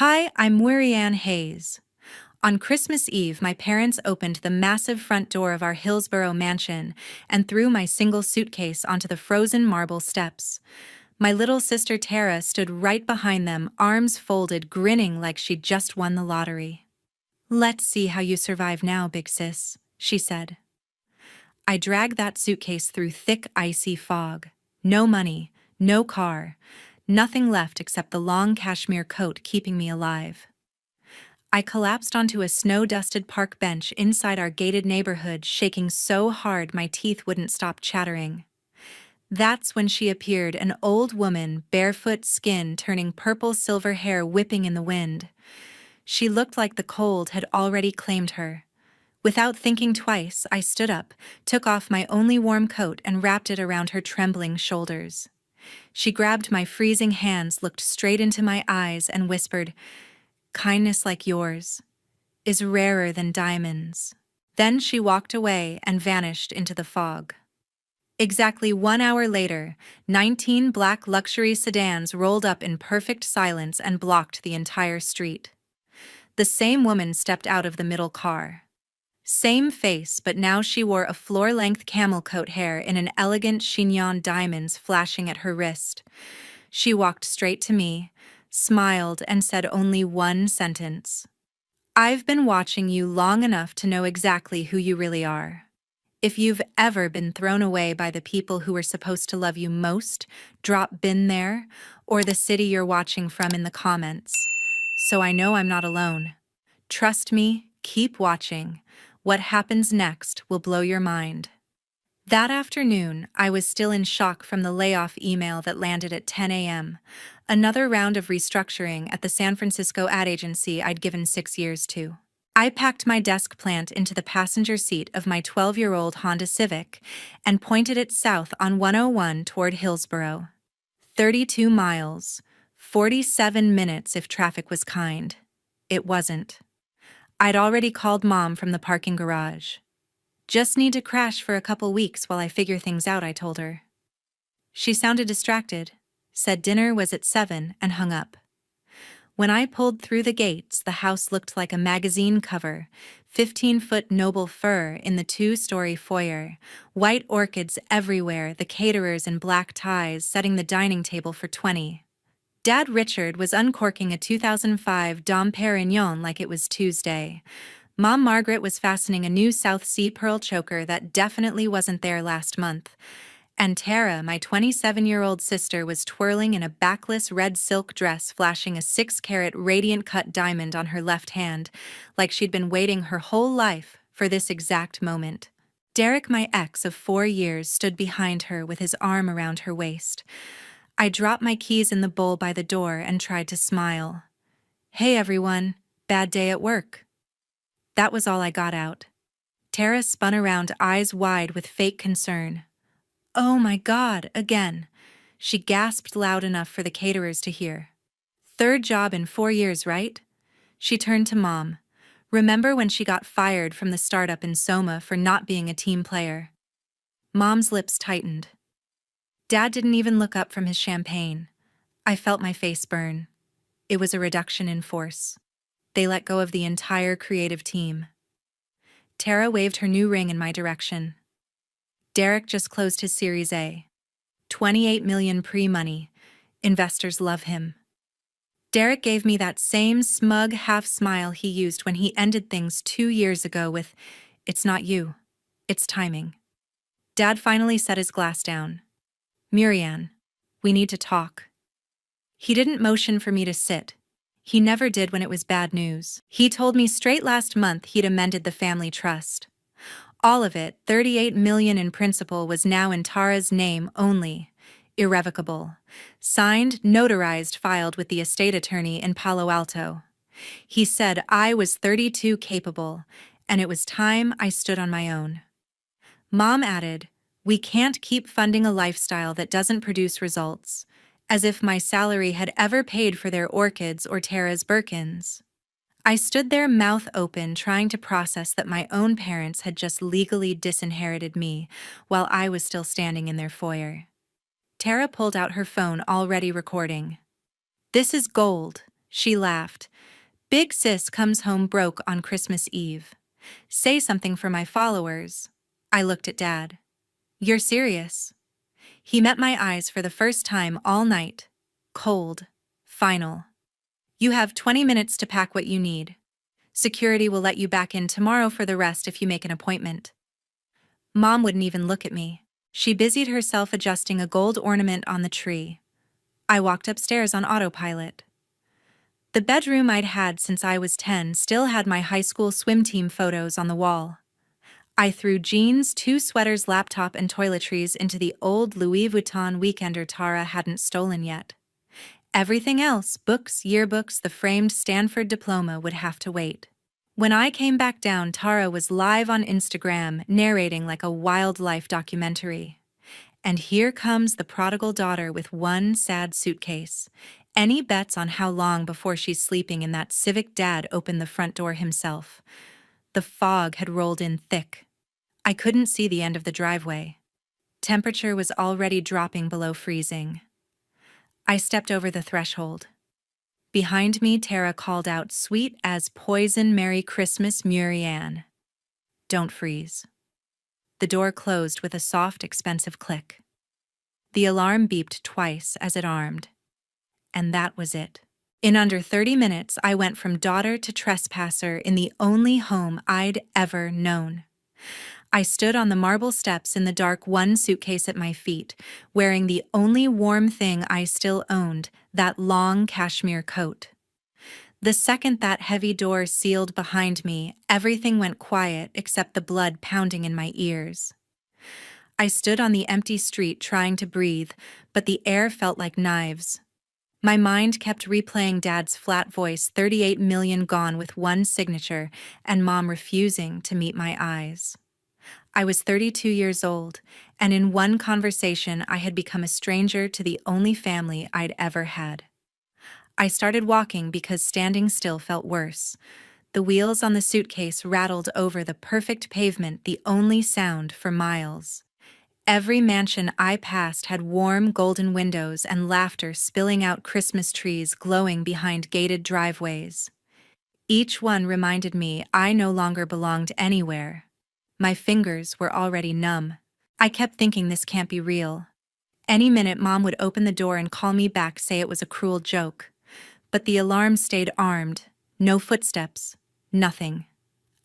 Hi, I'm Murianne Hayes. On Christmas Eve, my parents opened the massive front door of our Hillsborough mansion and threw my single suitcase onto the frozen marble steps. My little sister Tara stood right behind them, arms folded, grinning like she'd just won the lottery. "Let's see how you survive now, big sis," she said. I dragged that suitcase through thick, icy fog. No money, no car, nothing left except the long cashmere coat keeping me alive. I collapsed onto a snow-dusted park bench inside our gated neighborhood, shaking so hard my teeth wouldn't stop chattering. That's when she appeared, an old woman, barefoot, skin turning purple, silver hair whipping in the wind. She looked like the cold had already claimed her. Without thinking twice, I stood up, took off my only warm coat and wrapped it around her trembling shoulders. She grabbed my freezing hands, looked straight into my eyes, and whispered, "Kindness like yours is rarer than diamonds." Then she walked away and vanished into the fog. Exactly 1 hour later, 19 black luxury sedans rolled up in perfect silence and blocked the entire street. The same woman stepped out of the middle car. Same face, but now she wore a floor-length camel coat, hair in an elegant chignon, diamonds flashing at her wrist. She walked straight to me, smiled, and said only one sentence. "I've been watching you long enough to know exactly who you really are. If you've ever been thrown away by the people who were supposed to love you most, drop 'been there' or the city you're watching from in the comments. So I know I'm not alone. Trust me, keep watching. What happens next will blow your mind." That afternoon, I was still in shock from the layoff email that landed at 10 a.m., another round of restructuring at the San Francisco ad agency I'd given 6 years to. I packed my desk plant into the passenger seat of my 12-year-old Honda Civic and pointed it south on 101 toward Hillsborough. 32 miles, 47 minutes if traffic was kind. It wasn't. I'd already called Mom from the parking garage. "Just need to crash for a couple weeks while I figure things out," I told her. She sounded distracted, said dinner was at 7, and hung up. When I pulled through the gates, the house looked like a magazine cover, 15-foot noble fir in the 2-story foyer, white orchids everywhere, the caterers in black ties setting the dining table for 20. Dad Richard was uncorking a 2005 Dom Perignon like it was Tuesday. Mom Margaret was fastening a new South Sea pearl choker that definitely wasn't there last month. And Tara, my 27-year-old sister, was twirling in a backless red silk dress, flashing a 6-carat radiant cut diamond on her left hand, like she'd been waiting her whole life for this exact moment. Derek, my ex of 4 years, stood behind her with his arm around her waist. I dropped my keys in the bowl by the door and tried to smile. "Hey everyone, bad day at work." That was all I got out. Tara spun around, eyes wide with fake concern. "Oh my God, again." She gasped loud enough for the caterers to hear. "Third job in 4 years, right?" She turned to Mom. "Remember when she got fired from the startup in Soma for not being a team player?" Mom's lips tightened. Dad didn't even look up from his champagne. I felt my face burn. It was a reduction in force. They let go of the entire creative team. Tara waved her new ring in my direction. "Derek just closed his Series A. 28 million pre-money. Investors love him." Derek gave me that same smug half smile he used when he ended things 2 years ago with, "It's not you. It's timing." Dad finally set his glass down. "Murianne, we need to talk." He didn't motion for me to sit. He never did when it was bad news. He told me straight last month he'd amended the family trust. All of it, 38 million in principal, was now in Tara's name only. Irrevocable. Signed, notarized, filed with the estate attorney in Palo Alto. He said I was 32 capable, and it was time I stood on my own. Mom added, "We can't keep funding a lifestyle that doesn't produce results," as if my salary had ever paid for their orchids or Tara's Birkins. I stood there, mouth open, trying to process that my own parents had just legally disinherited me while I was still standing in their foyer. Tara pulled out her phone, already recording. "This is gold," she laughed, Big sis comes home broke on Christmas Eve. Say something for my followers. I looked at Dad. You're serious? He met my eyes for the first time all night. Cold. Final. You have 20 minutes to pack what you need. Security will let you back in tomorrow for the rest if you make an appointment. Mom wouldn't even look at me. She busied herself adjusting a gold ornament on the tree. I walked upstairs on autopilot. The bedroom I'd had since I was 10 still had my high school swim team photos on the wall. I threw jeans, 2 sweaters, laptop, and toiletries into the old Louis Vuitton weekender Tara hadn't stolen yet. Everything else, books, yearbooks, the framed Stanford diploma, would have to wait. When I came back down, Tara was live on Instagram, narrating like a wildlife documentary. And here comes the prodigal daughter with one sad suitcase. Any bets on how long before she's sleeping in that civic dad opened the front door himself? The fog had rolled in thick. I couldn't see the end of the driveway. Temperature was already dropping below freezing. I stepped over the threshold. Behind me, Tara called out, "Sweet as poison, Merry Christmas, Murianne." Don't freeze. The door closed with a soft, expensive click. The alarm beeped twice as it armed. And that was it. In under 30 minutes, I went from daughter to trespasser in the only home I'd ever known. I stood on the marble steps in the dark, one suitcase at my feet, wearing the only warm thing I still owned, that long cashmere coat. The second that heavy door sealed behind me, everything went quiet except the blood pounding in my ears. I stood on the empty street trying to breathe, but the air felt like knives. My mind kept replaying Dad's flat voice, 38 million gone with one signature, and Mom refusing to meet my eyes. I was 32 years old, and in one conversation I had become a stranger to the only family I'd ever had. I started walking because standing still felt worse. The wheels on the suitcase rattled over the perfect pavement, the only sound for miles. Every mansion I passed had warm golden windows and laughter spilling out, Christmas trees glowing behind gated driveways. Each one reminded me I no longer belonged anywhere. My fingers were already numb. I kept thinking this can't be real. Any minute Mom would open the door and call me back, say it was a cruel joke. But the alarm stayed armed. No footsteps. Nothing.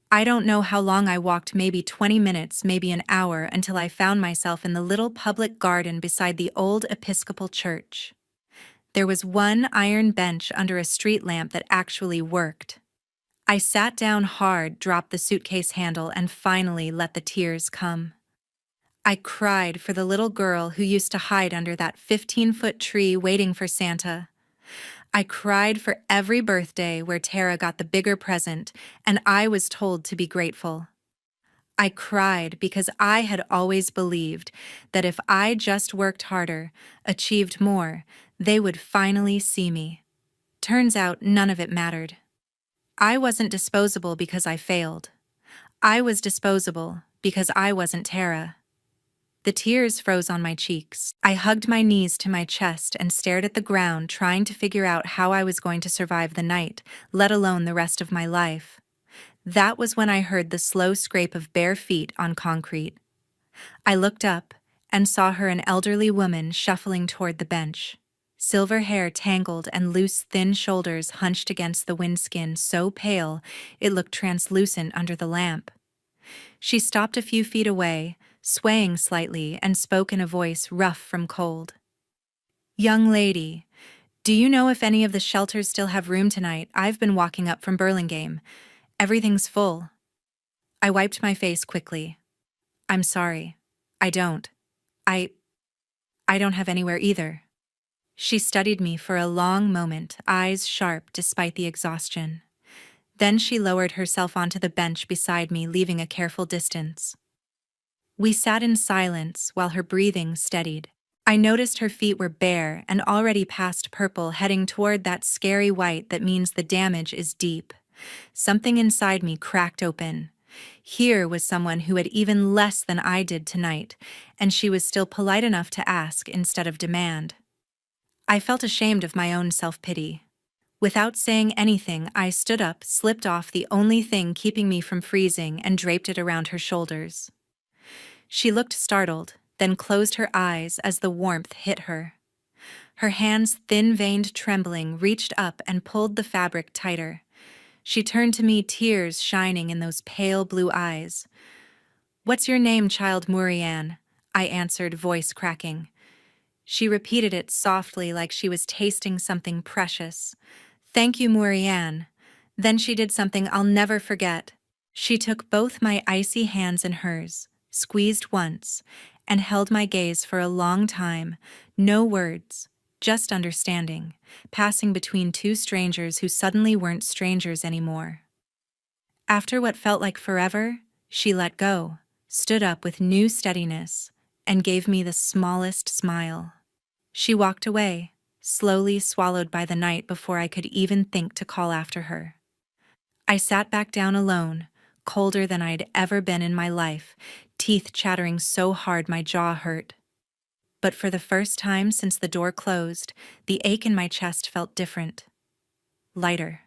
I don't know how long I walked, maybe 20 minutes, maybe an hour, until I found myself in the little public garden beside the old Episcopal church. There was one iron bench under a street lamp that actually worked. I sat down hard, dropped the suitcase handle, and finally let the tears come. I cried for the little girl who used to hide under that 15-foot tree waiting for Santa. I cried for every birthday where Tara got the bigger present and I was told to be grateful. I cried because I had always believed that if I just worked harder, achieved more, they would finally see me. Turns out none of it mattered. I wasn't disposable because I failed. I was disposable because I wasn't Tara. The tears froze on my cheeks. I hugged my knees to my chest and stared at the ground, trying to figure out how I was going to survive the night, let alone the rest of my life. That was when I heard the slow scrape of bare feet on concrete. I looked up and saw her, an elderly woman, shuffling toward the bench. Silver hair tangled and loose, thin shoulders hunched against the windskin, so pale it looked translucent under the lamp. She stopped a few feet away, swaying slightly, and spoke in a voice rough from cold. "Young lady, do you know if any of the shelters still have room tonight? I've been walking up from Burlingame. Everything's full." I wiped my face quickly. "I'm sorry. I don't. I don't have anywhere either." She studied me for a long moment, eyes sharp despite the exhaustion. Then she lowered herself onto the bench beside me, leaving a careful distance. We sat in silence while her breathing steadied. I noticed her feet were bare and already past purple, heading toward that scary white that means the damage is deep. Something inside me cracked open. Here was someone who had even less than I did tonight, and she was still polite enough to ask instead of demand. I felt ashamed of my own self-pity. Without saying anything, I stood up, slipped off the only thing keeping me from freezing, and draped it around her shoulders. She looked startled, then closed her eyes as the warmth hit her. Her hands, thin-veined, trembling, reached up and pulled the fabric tighter. She turned to me, tears shining in those pale blue eyes. "What's your name, child Murianne?" I answered, voice cracking. She repeated it softly, like she was tasting something precious. "Thank you, Murianne." Then she did something I'll never forget. She took both my icy hands in hers, squeezed once, and held my gaze for a long time. No words, just understanding, passing between two strangers who suddenly weren't strangers anymore. After what felt like forever, she let go, stood up with new steadiness, and gave me the smallest smile. She walked away, slowly swallowed by the night before I could even think to call after her. I sat back down alone, colder than I'd ever been in my life, teeth chattering so hard my jaw hurt. But for the first time since the door closed, the ache in my chest felt different. Lighter.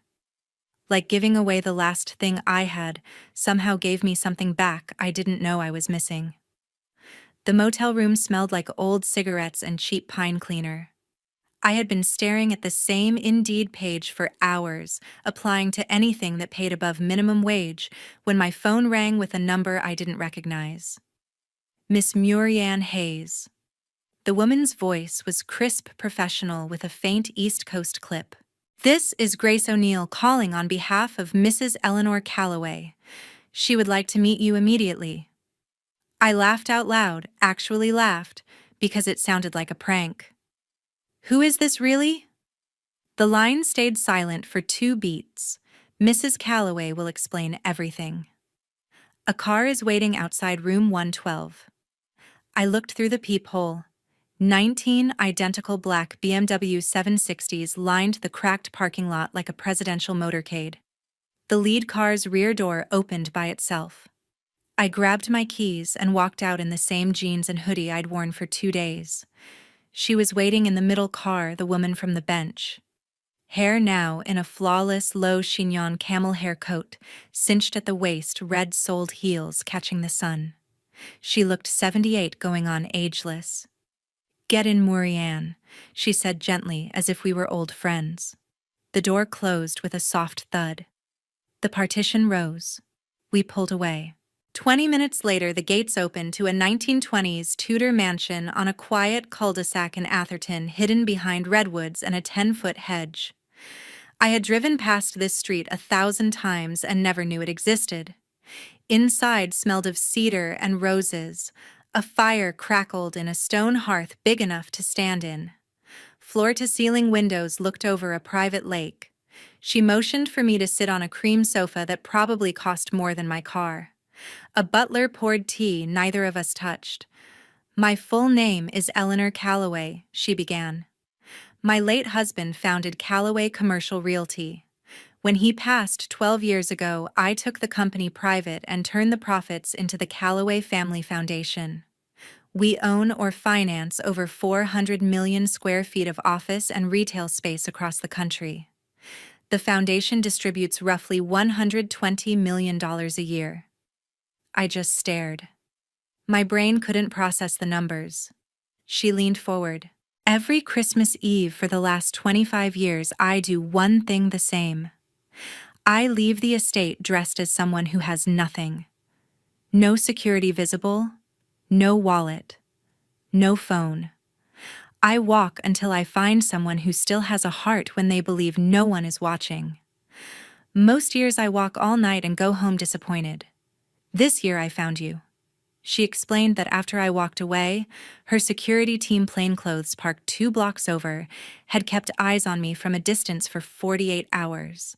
Like giving away the last thing I had somehow gave me something back I didn't know I was missing. The motel room smelled like old cigarettes and cheap pine cleaner. I had been staring at the same Indeed page for hours, applying to anything that paid above minimum wage, when my phone rang with a number I didn't recognize. Miss Murianne Hayes. The woman's voice was crisp, professional, with a faint East Coast clip. "This is Grace O'Neill calling on behalf of Mrs. Eleanor Calloway. She would like to meet you immediately." I laughed out loud, actually laughed, because it sounded like a prank. "Who is this really?" The line stayed silent for 2 beats. "Mrs. Calloway will explain everything." "A car is waiting outside room 112. I looked through the peephole. 19 identical black BMW 760s lined the cracked parking lot like a presidential motorcade. The lead car's rear door opened by itself. I grabbed my keys and walked out in the same jeans and hoodie I'd worn for 2 days. She was waiting in the middle car, the woman from the bench. Hair now in a flawless, low chignon camel hair coat, cinched at the waist, red-soled heels catching the sun. She looked 78 going on ageless. "Get in, Murianne," she said gently, as if we were old friends. The door closed with a soft thud. The partition rose. We pulled away. 20 minutes later, the gates opened to a 1920s Tudor mansion on a quiet cul-de-sac in Atherton, hidden behind redwoods and a 10-foot hedge. I had driven past this street 1,000 times and never knew it existed. Inside smelled of cedar and roses. A fire crackled in a stone hearth big enough to stand in. Floor-to-ceiling windows looked over a private lake. She motioned for me to sit on a cream sofa that probably cost more than my car. A butler poured tea neither of us touched. "My full name is Eleanor Calloway," she began. "My late husband founded Calloway Commercial Realty. When he passed 12 years ago, I took the company private and turned the profits into the Calloway Family Foundation. We own or finance over 400 million square feet of office and retail space across the country. The foundation distributes roughly $120 million a year." I just stared. My brain couldn't process the numbers. She leaned forward. "Every Christmas Eve for the last 25 years, I do one thing the same. I leave the estate dressed as someone who has nothing. No security visible, no wallet, no phone. I walk until I find someone who still has a heart when they believe no one is watching. Most years I walk all night and go home disappointed. This year I found you." She explained that after I walked away, her security team plainclothes parked 2 blocks over had kept eyes on me from a distance for 48 hours.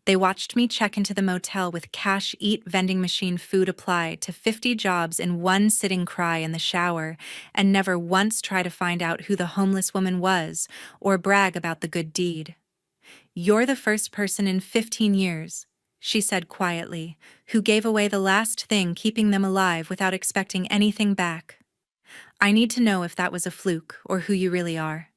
They watched me check into the motel with cash-eat vending machine food applied to 50 jobs in one sitting cry in the shower, and never once try to find out who the homeless woman was or brag about the good deed. "You're the first person in 15 years," she said quietly, "who gave away the last thing keeping them alive without expecting anything back. I need to know if that was a fluke or who you really are."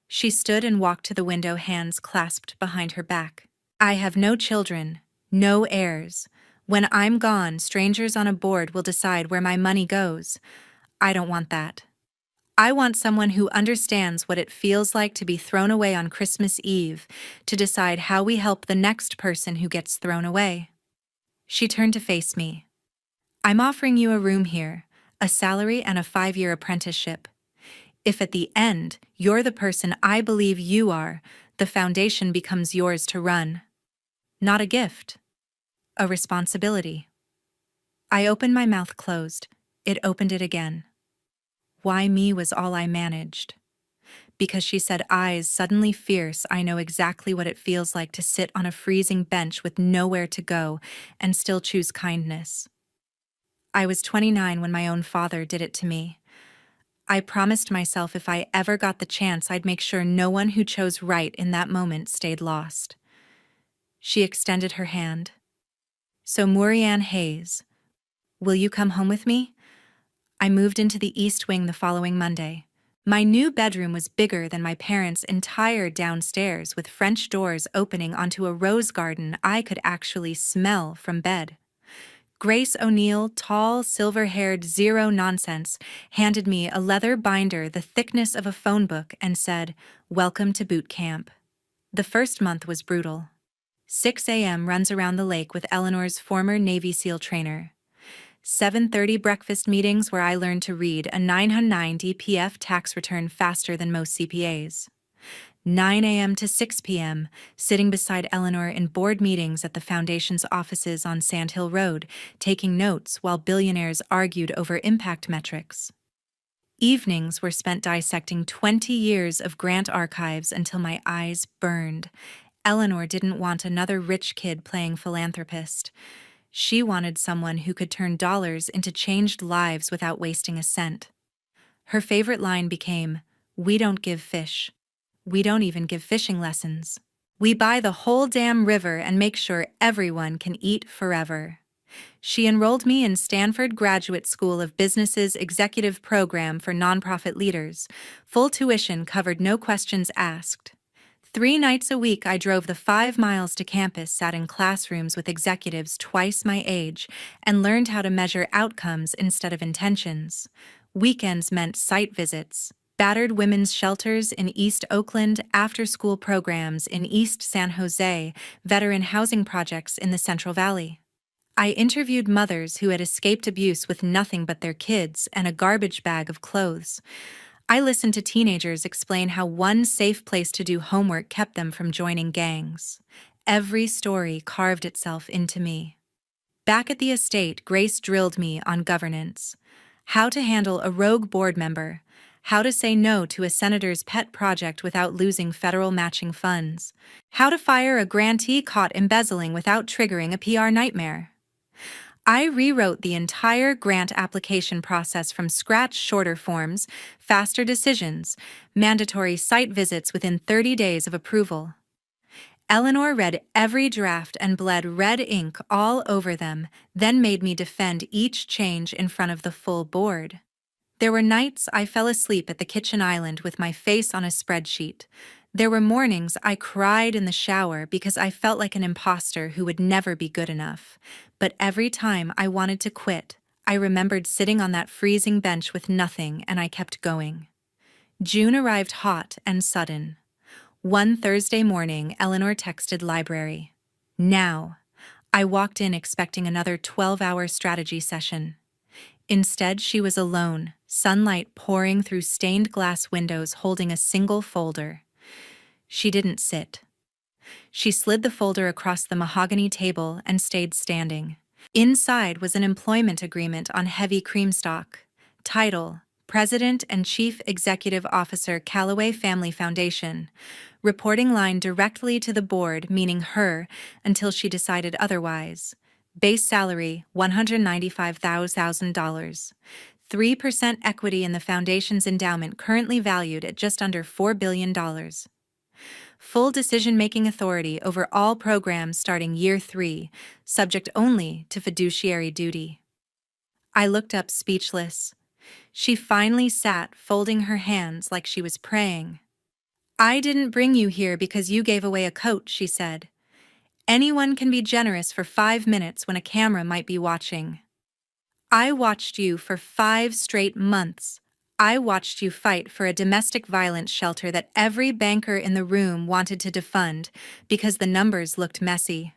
She stood and walked to the window, hands clasped behind her back. I have no children, no heirs. When I'm gone, strangers on a board will decide where my money goes. I don't want that. I want someone who understands what it feels like to be thrown away on Christmas Eve, to decide how we help the next person who gets thrown away. She turned to face me. I'm offering you a room here, a salary and a 5-year apprenticeship. If at the end you're the person I believe you are, the foundation becomes yours to run. Not a gift, a responsibility. I opened my mouth closed. It opened it again. Why me was all I managed. Because she said, eyes suddenly fierce, I know exactly what it feels like to sit on a freezing bench with nowhere to go and still choose kindness. I was 29 when my own father did it to me. I promised myself if I ever got the chance, I'd make sure no one who chose right in that moment stayed lost. She extended her hand. So, Murianne Hayes, will you come home with me? I moved into the East Wing the following Monday. My new bedroom was bigger than my parents' entire downstairs, with French doors opening onto a rose garden I could actually smell from bed. Grace O'Neill, tall, silver-haired, zero-nonsense, handed me a leather binder the thickness of a phone book and said, "Welcome to boot camp." The first month was brutal. 6 a.m. runs around the lake with Eleanor's former Navy SEAL trainer. 7:30 breakfast meetings where I learned to read a 909 DPF tax return faster than most CPAs. 9 a.m. to 6 p.m., sitting beside Eleanor in board meetings at the Foundation's offices on Sand Hill Road, taking notes while billionaires argued over impact metrics. Evenings were spent dissecting 20 years of grant archives until my eyes burned. Eleanor didn't want another rich kid playing philanthropist. She wanted someone who could turn dollars into changed lives without wasting a cent. Her favorite line became, "We don't give fish. We don't even give fishing lessons. We buy the whole damn river and make sure everyone can eat forever." She enrolled me in Stanford Graduate School of Business's executive program for nonprofit leaders. Full tuition covered, no questions asked. 3 nights a week I drove the 5 miles to campus, sat in classrooms with executives twice my age, and learned how to measure outcomes instead of intentions. Weekends meant site visits, battered women's shelters in East Oakland, after-school programs in East San Jose, veteran housing projects in the Central Valley. I interviewed mothers who had escaped abuse with nothing but their kids and a garbage bag of clothes. I listened to teenagers explain how one safe place to do homework kept them from joining gangs. Every story carved itself into me. Back at the estate, Grace drilled me on governance. How to handle a rogue board member. How to say no to a senator's pet project without losing federal matching funds. How to fire a grantee caught embezzling without triggering a PR nightmare. I rewrote the entire grant application process from scratch: shorter forms, faster decisions, mandatory site visits within 30 days of approval. Eleanor read every draft and bled red ink all over them, then made me defend each change in front of the full board. There were nights I fell asleep at the kitchen island with my face on a spreadsheet. There were mornings I cried in the shower because I felt like an imposter who would never be good enough. But every time I wanted to quit, I remembered sitting on that freezing bench with nothing, and I kept going. June arrived hot and sudden. One Thursday morning, Eleanor texted library. Now. I walked in expecting another 12-hour strategy session. Instead, she was alone, sunlight pouring through stained glass windows, holding a single folder. She didn't sit. She slid the folder across the mahogany table and stayed standing. Inside was an employment agreement on heavy creamstock. Title: President and Chief Executive Officer, Callaway Family Foundation. Reporting line directly to the board, meaning her, until she decided otherwise. Base salary, $195,000. 3% equity in the foundation's endowment, currently valued at just under $4 billion. Full decision-making authority over all programs starting year 3, subject only to fiduciary duty. I looked up, speechless. She finally sat, folding her hands like she was praying. I didn't bring you here because you gave away a coat, she said. Anyone can be generous for 5 minutes when a camera might be watching. I watched you for 5 straight months. I watched you fight for a domestic violence shelter that every banker in the room wanted to defund because the numbers looked messy.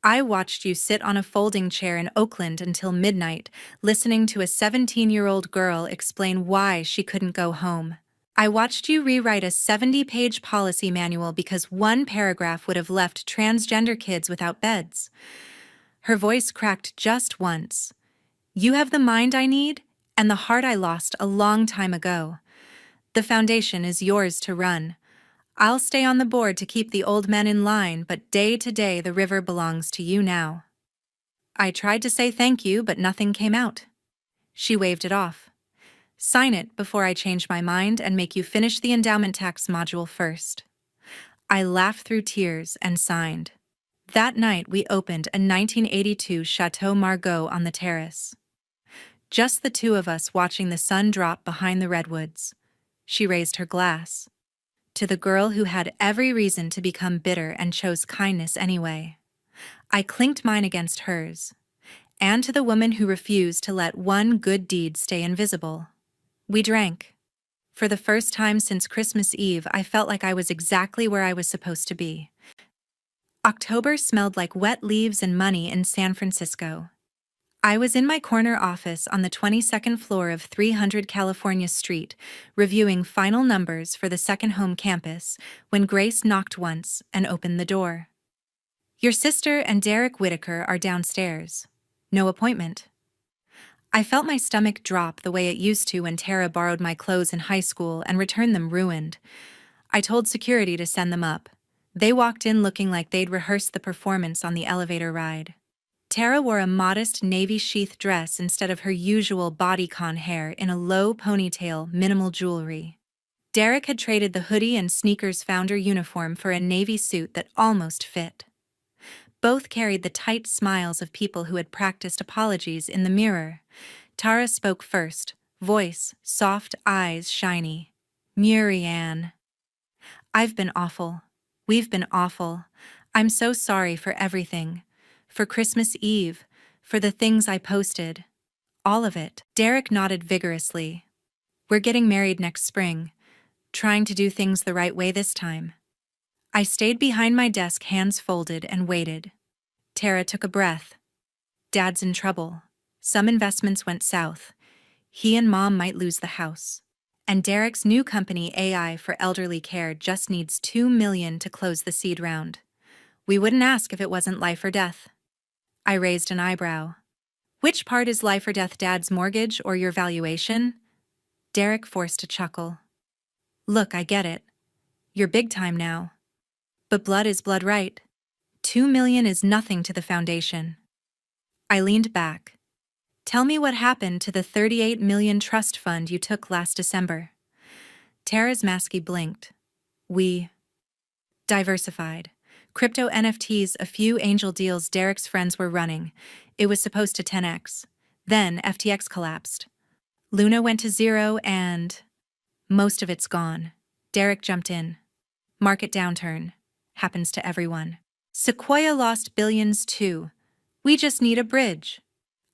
I watched you sit on a folding chair in Oakland until midnight, listening to a 17-year-old girl explain why she couldn't go home. I watched you rewrite a 70-page policy manual because one paragraph would have left transgender kids without beds. Her voice cracked just once. You have the mind I need and the heart I lost a long time ago. The foundation is yours to run. I'll stay on the board to keep the old men in line, but day to day the river belongs to you now. I tried to say thank you, but nothing came out. She waved it off. Sign it before I change my mind and make you finish the endowment tax module first. I laughed through tears and signed. That night we opened a 1982 Chateau Margaux on the terrace. Just the two of us watching the sun drop behind the redwoods. She raised her glass. To the girl who had every reason to become bitter and chose kindness anyway. I clinked mine against hers. And to the woman who refused to let one good deed stay invisible. We drank. For the first time since Christmas Eve, I felt like I was exactly where I was supposed to be. October smelled like wet leaves and money in San Francisco. I was in my corner office on the 22nd floor of 300 California Street, reviewing final numbers for the second home campus, when Grace knocked once and opened the door. Your sister and Derek Whitaker are downstairs. No appointment. I felt my stomach drop the way it used to when Tara borrowed my clothes in high school and returned them ruined. I told security to send them up. They walked in looking like they'd rehearsed the performance on the elevator ride. Tara wore a modest navy sheath dress instead of her usual bodycon hair in a low ponytail, minimal jewelry. Derek had traded the hoodie and sneakers founder uniform for a navy suit that almost fit. Both carried the tight smiles of people who had practiced apologies in the mirror. Tara spoke first, voice, soft, eyes shiny. Murianne. I've been awful. We've been awful. I'm so sorry for everything. For Christmas Eve, for the things I posted. All of it. Derek nodded vigorously. We're getting married next spring. Trying to do things the right way this time. I stayed behind my desk, hands folded, and waited. Tara took a breath. Dad's in trouble. Some investments went south. He and Mom might lose the house. And Derek's new company, AI for Elderly Care, just needs $2 million to close the seed round. We wouldn't ask if it wasn't life or death. I raised an eyebrow. Which part is life or death, Dad's mortgage or your valuation? Derek forced a chuckle. Look, I get it. You're big time now. But blood is blood, right? $2 million is nothing to the foundation. I leaned back. Tell me what happened to the $38 million trust fund you took last December. Tara's masky blinked. We diversified. Crypto NFTs, a few angel deals Derek's friends were running. It was supposed to 10x. Then FTX collapsed. Luna went to zero and most of it's gone. Derek jumped in. Market downturn. Happens to everyone. Sequoia lost billions too. We just need a bridge.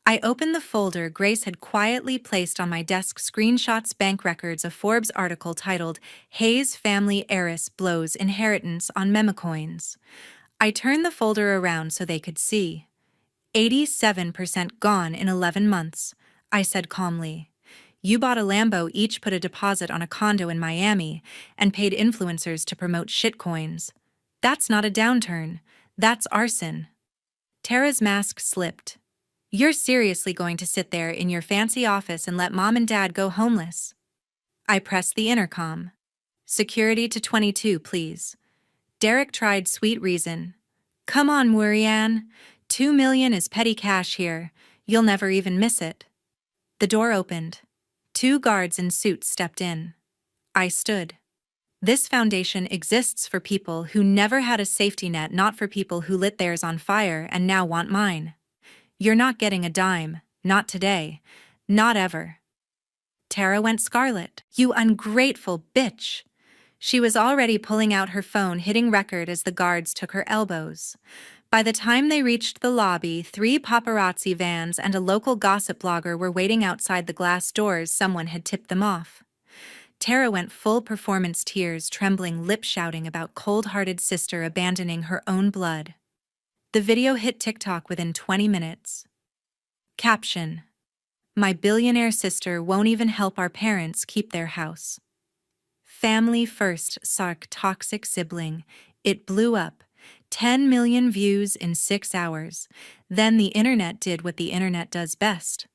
I opened the folder Grace had quietly placed on my desk, screenshots, bank records, a Forbes article titled Hayes Family Heiress Blows Inheritance on Memecoins. I turned the folder around so they could see. 87% gone in 11 months, I said calmly. You bought a Lambo, each put a deposit on a condo in Miami, and paid influencers to promote shitcoins. That's not a downturn. That's arson. Tara's mask slipped. You're seriously going to sit there in your fancy office and let Mom and Dad go homeless? I pressed the intercom. Security to 22, please. Derek tried sweet reason. Come on, Murianne. $2 million is petty cash here. You'll never even miss it. The door opened. 2 guards in suits stepped in. I stood. This foundation exists for people who never had a safety net, not for people who lit theirs on fire and now want mine. You're not getting a dime, not today, not ever. Tara went scarlet. You ungrateful bitch. She was already pulling out her phone, hitting record as the guards took her elbows. By the time they reached the lobby, 3 paparazzi vans and a local gossip blogger were waiting outside the glass doors. Someone had tipped them off. Tara went full performance tears, trembling lip shouting about cold-hearted sister abandoning her own blood. The video hit TikTok within 20 minutes. Caption: My billionaire sister won't even help our parents keep their house. Family first, sarc toxic sibling. It blew up. 10 million views in 6 hours. Then the internet did what the internet does best.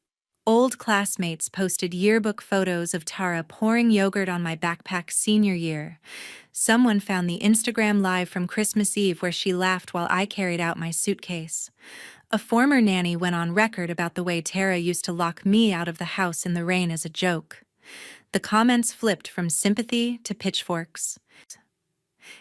Old classmates posted yearbook photos of Tara pouring yogurt on my backpack senior year. Someone found the Instagram live from Christmas Eve where she laughed while I carried out my suitcase. A former nanny went on record about the way Tara used to lock me out of the house in the rain as a joke. The comments flipped from sympathy to pitchforks.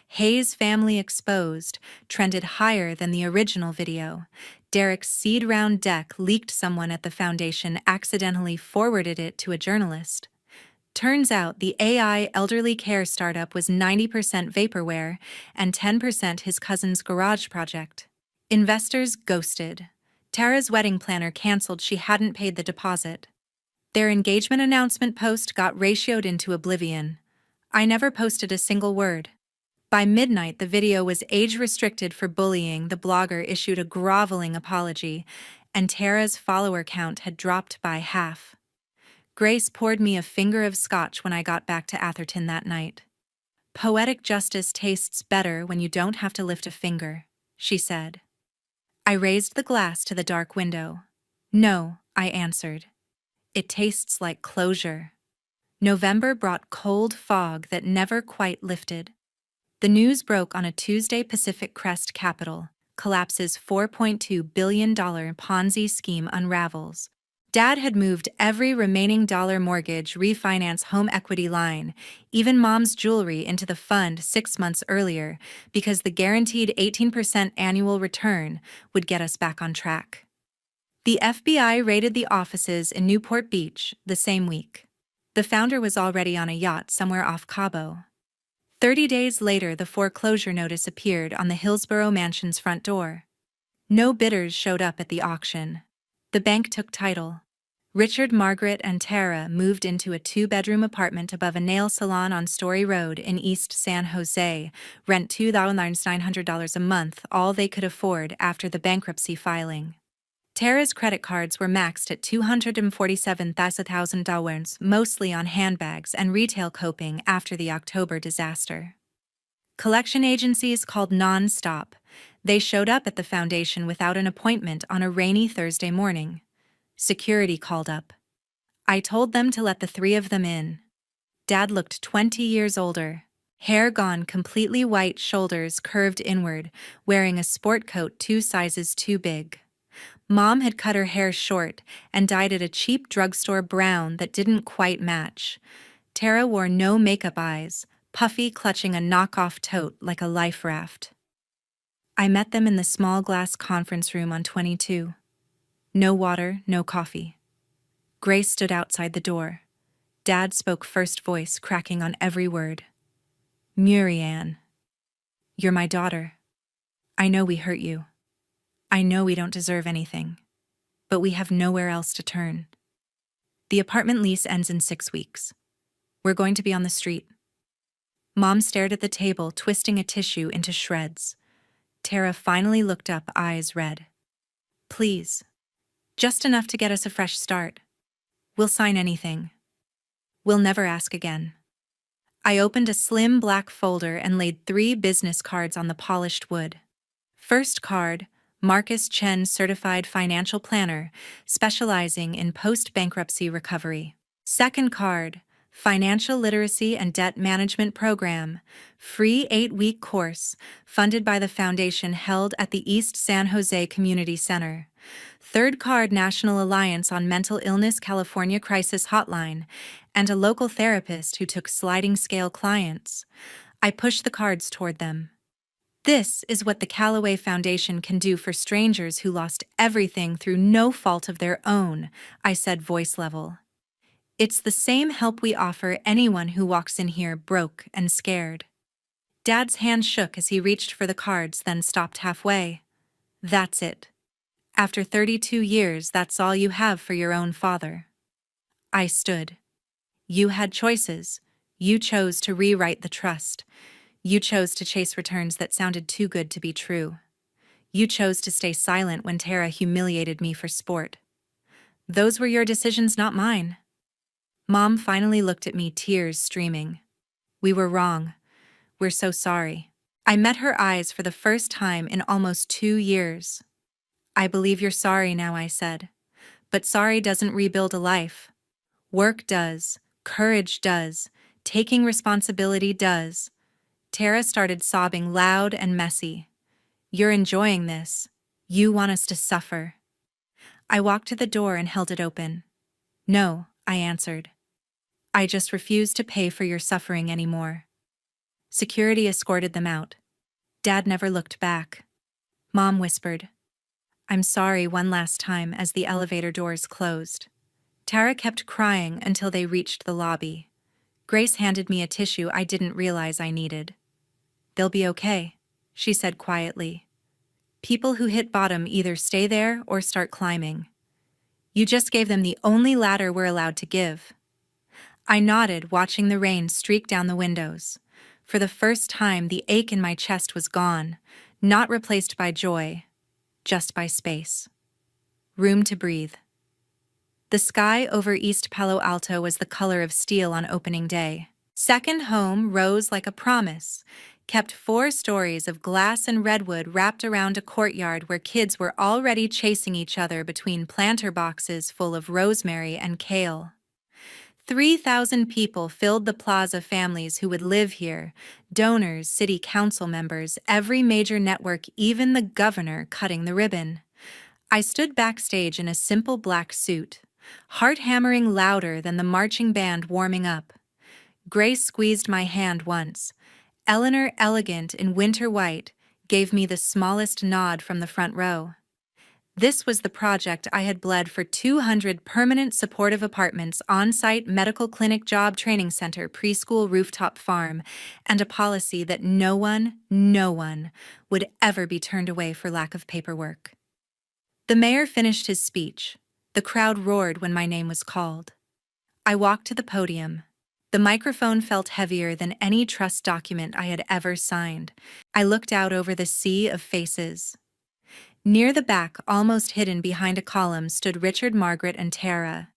Hayes' family exposed trended higher than the original video. Derek's seed-round deck leaked. Someone at the foundation accidentally forwarded it to a journalist. Turns out the AI elderly care startup was 90% vaporware and 10% his cousin's garage project. Investors ghosted. Tara's wedding planner canceled. She hadn't paid the deposit. Their engagement announcement post got ratioed into oblivion. I never posted a single word. By midnight, the video was age-restricted for bullying. The blogger issued a groveling apology, and Tara's follower count had dropped by half. Grace poured me a finger of scotch when I got back to Atherton that night. Poetic justice tastes better when you don't have to lift a finger, she said. I raised the glass to the dark window. No, I answered. It tastes like closure. November brought cold fog that never quite lifted. The news broke on a Tuesday. Pacific Crest Capital collapses. $4.2 billion Ponzi scheme unravels. Dad had moved every remaining dollar mortgage refinance home equity line, even mom's jewelry, into the fund 6 months earlier because the guaranteed 18% annual return would get us back on track. The FBI raided the offices in Newport Beach the same week. The founder was already on a yacht somewhere off Cabo. 30 days later, the foreclosure notice appeared on the Hillsborough mansion's front door. No bidders showed up at the auction. The bank took title. Richard, Margaret, and Tara moved into a 2-bedroom apartment above a nail salon on Story Road in East San Jose, rent $2,900 a month, all they could afford after the bankruptcy filing. Tara's credit cards were maxed at $247,000, mostly on handbags and retail coping after the October disaster. Collection agencies called non-stop. They showed up at the foundation without an appointment on a rainy Thursday morning. Security called up. I told them to let the 3 of them in. Dad looked 20 years older. Hair gone completely white, shoulders curved inward, wearing a sport coat 2 sizes too big. Mom had cut her hair short and dyed it a cheap drugstore brown that didn't quite match. Tara wore no makeup, eyes puffy, clutching a knockoff tote like a life raft. I met them in the small glass conference room on 22. No water, no coffee. Grace stood outside the door. Dad spoke first, voice cracking on every word. Murianne, you're my daughter. I know we hurt you. I know we don't deserve anything, but we have nowhere else to turn. The apartment lease ends in 6 weeks. We're going to be on the street. Mom stared at the table, twisting a tissue into shreds. Tara finally looked up, eyes red. Please. Just enough to get us a fresh start. We'll sign anything. We'll never ask again. I opened a slim black folder and laid 3 business cards on the polished wood. First card, Marcus Chen, Certified Financial Planner, specializing in post-bankruptcy recovery. Second card, Financial Literacy and Debt Management Program, free 8-week course, funded by the foundation held at the East San Jose Community Center. Third card, National Alliance on Mental Illness California Crisis Hotline, and a local therapist who took sliding scale clients. I pushed the cards toward them. This is what the Callaway Foundation can do for strangers who lost everything through no fault of their own, I said, voice level. It's the same help we offer anyone who walks in here broke and scared. Dad's hand shook as he reached for the cards, then stopped halfway. That's it. After 32 years, that's all you have for your own father. I stood. You had choices. You chose to rewrite the trust. You chose to chase returns that sounded too good to be true. You chose to stay silent when Tara humiliated me for sport. Those were your decisions, not mine. Mom finally looked at me, tears streaming. We were wrong. We're so sorry. I met her eyes for the first time in almost 2 years. I believe you're sorry now, I said. But sorry doesn't rebuild a life. Work does. Courage does. Taking responsibility does. Tara started sobbing loud and messy. You're enjoying this. You want us to suffer. I walked to the door and held it open. No, I answered. I just refuse to pay for your suffering anymore. Security escorted them out. Dad never looked back. Mom whispered, I'm sorry one last time as the elevator doors closed. Tara kept crying until they reached the lobby. Grace handed me a tissue I didn't realize I needed. They'll be okay, she said quietly. People who hit bottom either stay there or start climbing. You just gave them the only ladder we're allowed to give. I nodded, watching the rain streak down the windows. For the first time, the ache in my chest was gone, not replaced by joy, just by space. Room to breathe. The sky over East Palo Alto was the color of steel on opening day. Second home rose like a promise, kept 4 stories of glass and redwood wrapped around a courtyard where kids were already chasing each other between planter boxes full of rosemary and kale. 3,000 people filled the plaza, families who would live here, donors, city council members, every major network, even the governor cutting the ribbon. I stood backstage in a simple black suit, heart hammering louder than the marching band warming up. Grace squeezed my hand once. Eleanor, elegant in winter white, gave me the smallest nod from the front row. This was the project I had bled for: 200 permanent supportive apartments, on-site medical clinic, job training center, preschool, rooftop farm, and a policy that no one would ever be turned away for lack of paperwork. The mayor finished his speech. The crowd roared when my name was called. I walked to the podium. The microphone felt heavier than any trust document I had ever signed. I looked out over the sea of faces. Near the back, almost hidden behind a column, stood Richard, Margaret, and Tara.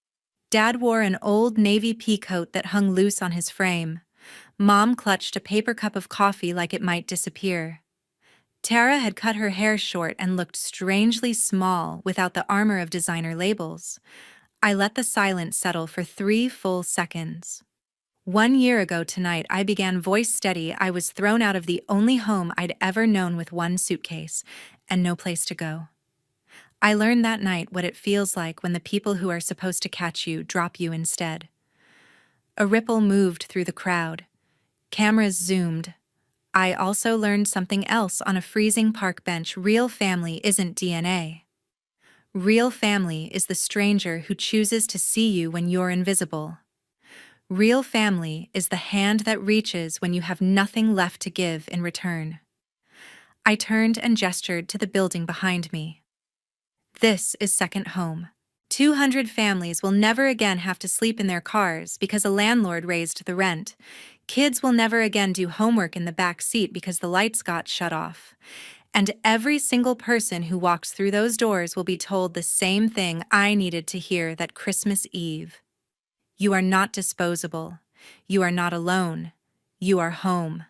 Dad wore an old navy pea coat that hung loose on his frame. Mom clutched a paper cup of coffee like it might disappear. Tara had cut her hair short and looked strangely small without the armor of designer labels. I let the silence settle for 3 full seconds. 1 year ago tonight, I began, voice steady. I was thrown out of the only home I'd ever known with 1 suitcase and no place to go. I learned that night what it feels like when the people who are supposed to catch you drop you instead. A ripple moved through the crowd. Cameras zoomed. I also learned something else on a freezing park bench. Real family isn't DNA. Real family is the stranger who chooses to see you when you're invisible. Real family is the hand that reaches when you have nothing left to give in return. I turned and gestured to the building behind me. This is second home. 200 families will never again have to sleep in their cars because a landlord raised the rent. Kids will never again do homework in the back seat because the lights got shut off. And every single person who walks through those doors will be told the same thing I needed to hear that Christmas Eve. You are not disposable. You are not alone. You are home.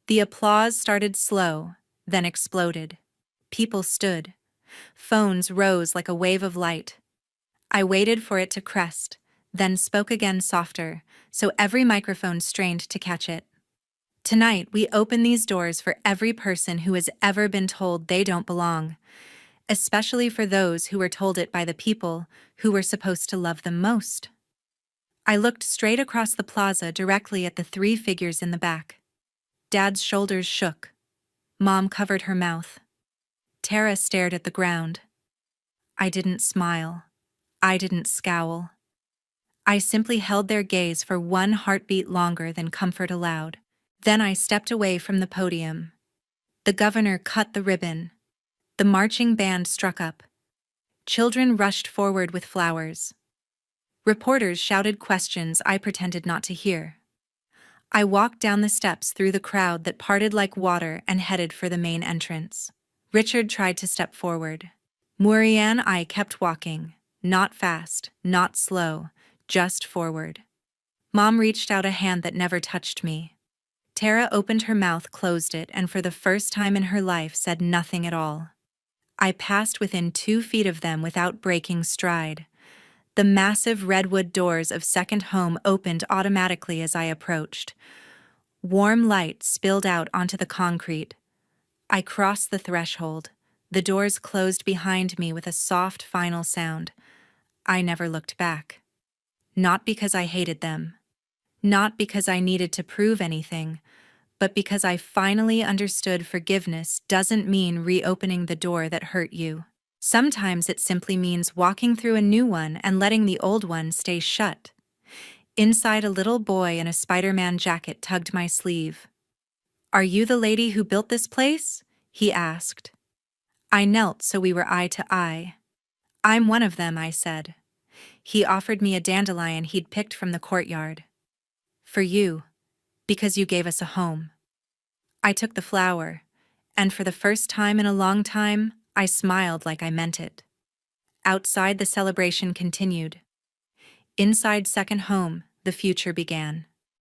The applause started slow, then exploded. People stood. Phones rose like a wave of light. I waited for it to crest, then spoke again softer, so every microphone strained to catch it. Tonight, we open these doors for every person who has ever been told they don't belong, especially for those who were told it by the people who were supposed to love them most. I looked straight across the plaza, directly at the 3 figures in the back. Dad's shoulders shook. Mom covered her mouth. Tara stared at the ground. I didn't smile. I didn't scowl. I simply held their gaze for one heartbeat longer than comfort allowed. Then I stepped away from the podium. The governor cut the ribbon. The marching band struck up. Children rushed forward with flowers. Reporters shouted questions I pretended not to hear. I walked down the steps through the crowd that parted like water and headed for the main entrance. Richard tried to step forward. Muriel and I kept walking, not fast, not slow, just forward. Mom reached out a hand that never touched me. Tara opened her mouth, closed it, and for the first time in her life said nothing at all. I passed within 2 feet of them without breaking stride. The massive redwood doors of second home opened automatically as I approached. Warm light spilled out onto the concrete. I crossed the threshold. The doors closed behind me with a soft final sound. I never looked back. Not because I hated them. Not because I needed to prove anything, but because I finally understood forgiveness doesn't mean reopening the door that hurt you. Sometimes it simply means walking through a new one and letting the old one stay shut. Inside, a little boy in a Spider-Man jacket tugged my sleeve. "Are you the lady who built this place?" he asked. I knelt so we were eye to eye. "I'm one of them," I said. He offered me a dandelion he'd picked from the courtyard. "For you, because you gave us a home." I took the flower, and for the first time in a long time, I smiled like I meant it. Outside, the celebration continued. Inside second home, the future began.